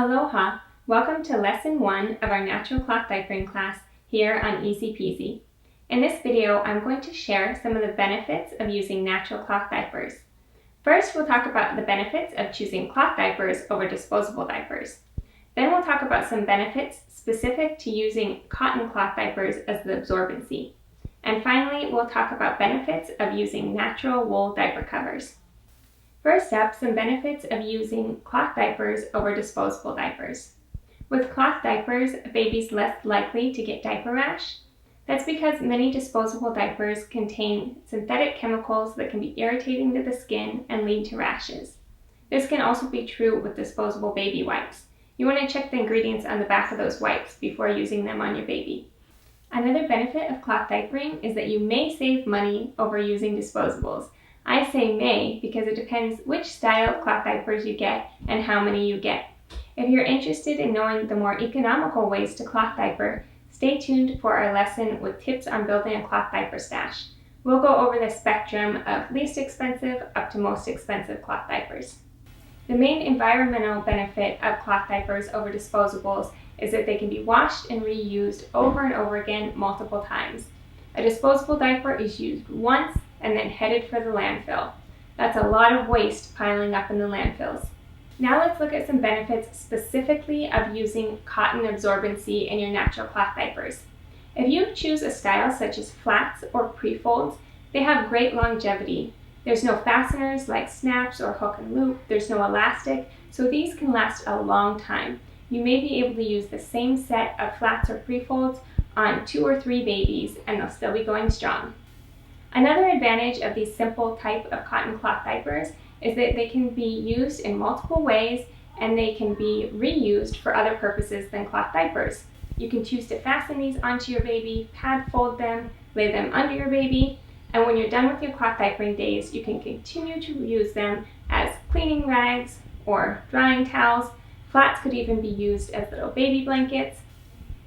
Aloha! Welcome to Lesson 1 of our Natural Cloth Diapering class here on Easy Peasy. In this video, I'm going to share some of the benefits of using natural cloth diapers. First, we'll talk about the benefits of choosing cloth diapers over disposable diapers. Then we'll talk about some benefits specific to using cotton cloth diapers as the absorbency. And finally, we'll talk about benefits of using natural wool diaper covers. First up, some benefits of using cloth diapers over disposable diapers. With cloth diapers, a baby's less likely to get diaper rash. That's because many disposable diapers contain synthetic chemicals that can be irritating to the skin and lead to rashes. This can also be true with disposable baby wipes. You want to check the ingredients on the back of those wipes before using them on your baby. Another benefit of cloth diapering is that you may save money over using disposables. I say may because it depends which style of cloth diapers you get and how many you get. If you're interested in knowing the more economical ways to cloth diaper, stay tuned for our lesson with tips on building a cloth diaper stash. We'll go over the spectrum of least expensive up to most expensive cloth diapers. The main environmental benefit of cloth diapers over disposables is that they can be washed and reused over and over again multiple times. A disposable diaper is used once and then headed for the landfill. That's a lot of waste piling up in the landfills. Now let's look at some benefits specifically of using cotton absorbency in your natural cloth diapers. If you choose a style such as flats or pre-folds, they have great longevity. There's no fasteners like snaps or hook and loop, there's no elastic, so these can last a long time. You may be able to use the same set of flats or pre-folds on 2 or 3 babies and they'll still be going strong. Another advantage of these simple type of cotton cloth diapers is that they can be used in multiple ways and they can be reused for other purposes than cloth diapers. You can choose to fasten these onto your baby, pad fold them, lay them under your baby, and when you're done with your cloth diapering days, you can continue to use them as cleaning rags or drying towels. Flats could even be used as little baby blankets.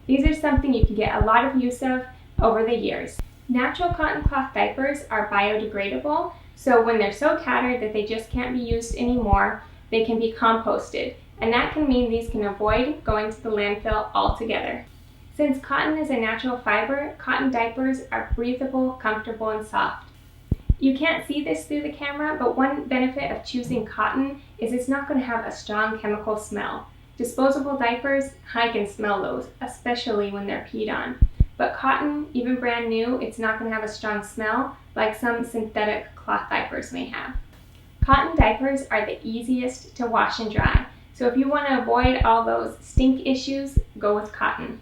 These are something you can get a lot of use of over the years. Natural cotton cloth diapers are biodegradable, so when they're so tattered that they just can't be used anymore, they can be composted, and that can mean these can avoid going to the landfill altogether. Since cotton is a natural fiber, cotton diapers are breathable, comfortable, and soft. You can't see this through the camera, but one benefit of choosing cotton is it's not going to have a strong chemical smell. Disposable diapers, I can smell those, especially when they're peed on. But cotton, even brand new, it's not going to have a strong smell like some synthetic cloth diapers may have. Cotton diapers are the easiest to wash and dry, so if you want to avoid all those stink issues, go with cotton.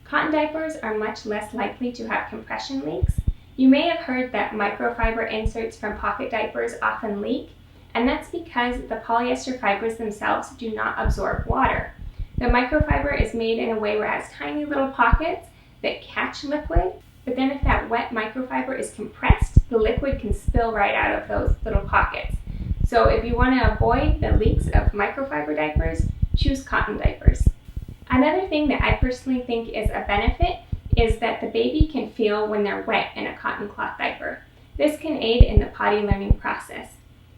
Cotton diapers are much less likely to have compression leaks. You may have heard that microfiber inserts from pocket diapers often leak, and that's because the polyester fibers themselves do not absorb water. The microfiber is made in a way where it has tiny little pockets that catch liquid, but then if that wet microfiber is compressed, the liquid can spill right out of those little pockets. So if you want to avoid the leaks of microfiber diapers, choose cotton diapers. Another thing that I personally think is a benefit is that the baby can feel when they're wet in a cotton cloth diaper. This can aid in the potty learning process.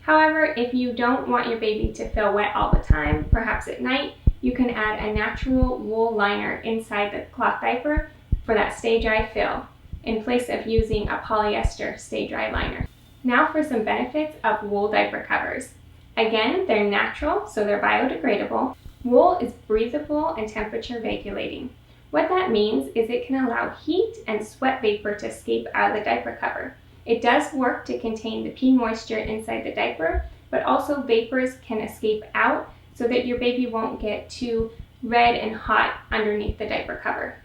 However, if you don't want your baby to feel wet all the time, perhaps at night, you can add a natural wool liner inside the cloth diaper for that stay dry feel, in place of using a polyester stay dry liner. Now for some benefits of wool diaper covers. Again, they're natural, so they're biodegradable. Wool is breathable and temperature regulating. What that means is it can allow heat and sweat vapor to escape out of the diaper cover. It does work to contain the pee moisture inside the diaper, but also vapors can escape out so that your baby won't get too red and hot underneath the diaper cover.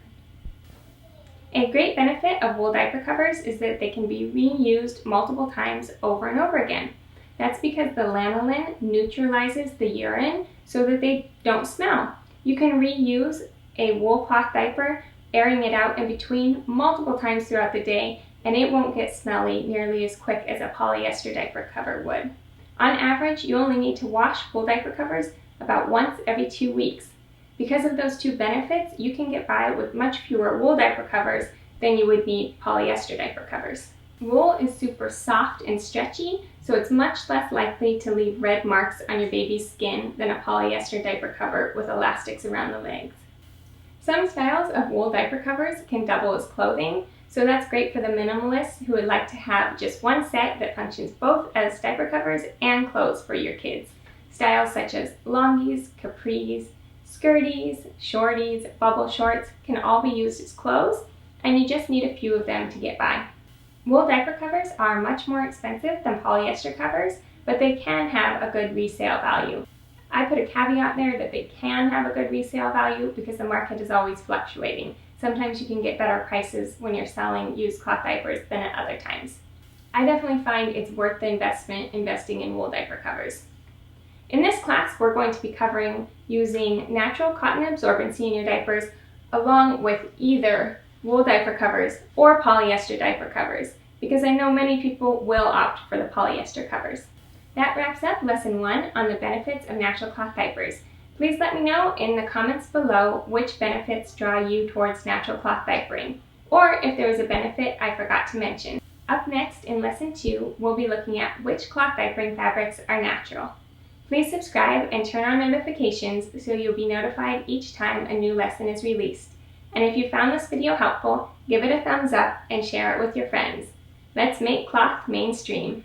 A great benefit of wool diaper covers is that they can be reused multiple times over and over again. That's because the lanolin neutralizes the urine so that they don't smell. You can reuse a wool cloth diaper, airing it out in between multiple times throughout the day, and it won't get smelly nearly as quick as a polyester diaper cover would. On average, you only need to wash wool diaper covers about once every 2 weeks. Because of those two benefits, you can get by with much fewer wool diaper covers than you would need polyester diaper covers. Wool is super soft and stretchy, so it's much less likely to leave red marks on your baby's skin than a polyester diaper cover with elastics around the legs. Some styles of wool diaper covers can double as clothing, so that's great for the minimalists who would like to have just one set that functions both as diaper covers and clothes for your kids. Styles such as longies, capris, skirties, shorties, bubble shorts can all be used as clothes, and you just need a few of them to get by. Wool diaper covers are much more expensive than polyester covers, but they can have a good resale value. I put a caveat there that they can have a good resale value because the market is always fluctuating. Sometimes you can get better prices when you're selling used cloth diapers than at other times. I definitely find it's worth the investment investing in wool diaper covers. In this class, we're going to be covering using natural cotton absorbency in your diapers along with either wool diaper covers or polyester diaper covers, because I know many people will opt for the polyester covers. That wraps up lesson 1 on the benefits of natural cloth diapers. Please let me know in the comments below which benefits draw you towards natural cloth diapering, or if there was a benefit I forgot to mention. Up next in lesson 2, we'll be looking at which cloth diapering fabrics are natural. Please subscribe and turn on notifications so you'll be notified each time a new lesson is released. And if you found this video helpful, give it a thumbs up and share it with your friends. Let's make cloth mainstream.